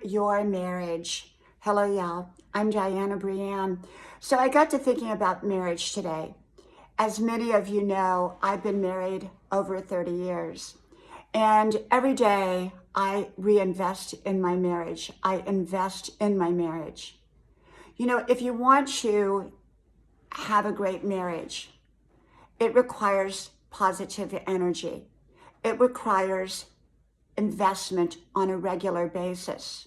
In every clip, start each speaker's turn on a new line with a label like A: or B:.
A: your marriage. Hello, y'all. I'm Diana Brienne. So I got to thinking about marriage today. As many of you know, I've been married over 30 years. And every day I reinvest in my marriage. I invest in my marriage. You know, if you want to have a great marriage, it requires positive energy. It requires investment on a regular basis.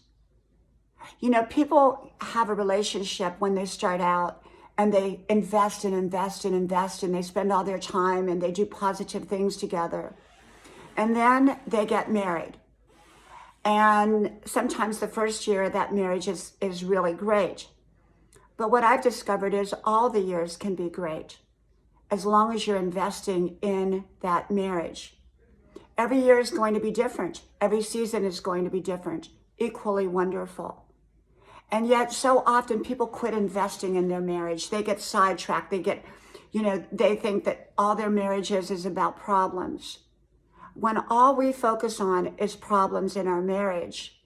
A: You know, people have a relationship when they start out and they invest and invest and invest and they spend all their time and they do positive things together. And then they get married. And sometimes the first year of that marriage is really great. But what I've discovered is all the years can be great as long as you're investing in that marriage. Every year is going to be different. Every season is going to be different, equally wonderful. And yet so often people quit investing in their marriage. They get sidetracked. They think that all their marriage is about problems. When all we focus on is problems in our marriage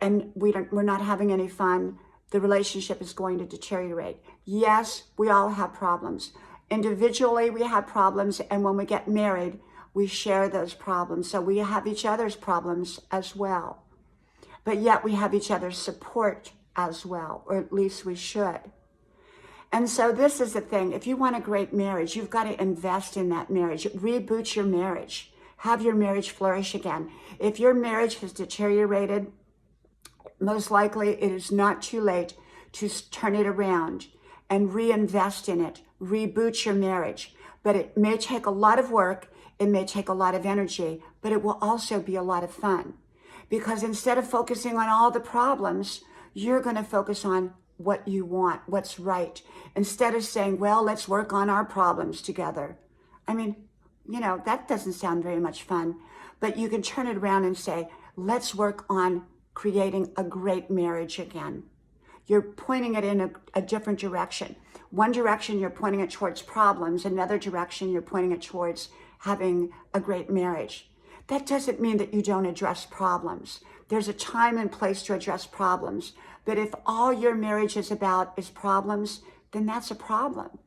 A: and we're not having any fun, the relationship is going to deteriorate. Yes, we all have problems. Individually, we have problems, and when we get married, we share those problems. So we have each other's problems as well. But yet we have each other's support as well, or at least we should. And so this is the thing. If you want a great marriage, you've got to invest in that marriage. Reboot your marriage. Have your marriage flourish again. If your marriage has deteriorated, most likely it is not too late to turn it around and reinvest in it. Reboot your marriage. But it may take a lot of work. It may take a lot of energy, but it will also be a lot of fun. Because instead of focusing on all the problems, you're going to focus on what you want, what's right. Instead of saying, well, let's work on our problems together. I mean, that doesn't sound very much fun. But you can turn it around and say, let's work on creating a great marriage again. You're pointing it in a different direction. One direction, you're pointing it towards problems. Another direction, you're pointing it towards having a great marriage. That doesn't mean that you don't address problems. There's a time and place to address problems. But if all your marriage is about is problems, then that's a problem.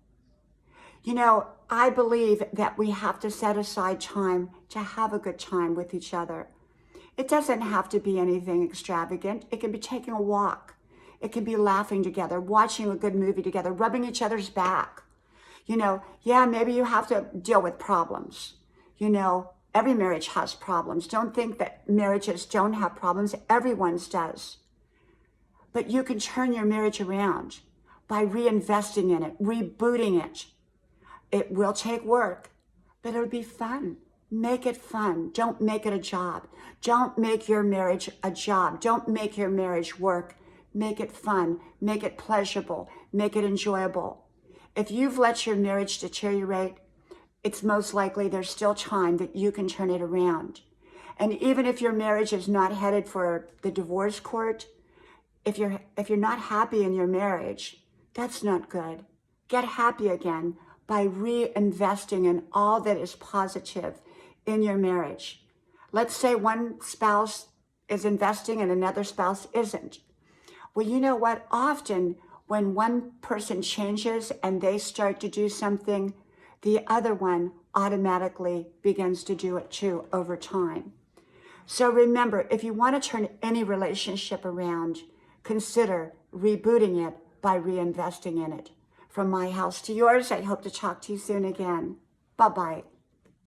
A: I believe that we have to set aside time to have a good time with each other. It doesn't have to be anything extravagant. It can be taking a walk. It can be laughing together, watching a good movie together, rubbing each other's back. Maybe you have to deal with problems. Every marriage has problems. Don't think that marriages don't have problems. Everyone's does. But you can turn your marriage around by reinvesting in it, rebooting it. It will take work, but it'll be fun. Make it fun. Don't make it a job. Don't make your marriage a job. Don't make your marriage work. Make it fun. Make it pleasurable. Make it enjoyable. If you've let your marriage deteriorate, it's most likely there's still time that you can turn it around. And even if your marriage is not headed for the divorce court, if you're not happy in your marriage, that's not good. Get happy again by reinvesting in all that is positive in your marriage. Let's say one spouse is investing and another spouse isn't. Well, you know what? Often when one person changes and they start to do something, the other one automatically begins to do it too over time. So remember, if you want to turn any relationship around, consider rebooting it by reinvesting in it. From my house to yours, I hope to talk to you soon again. Bye-bye.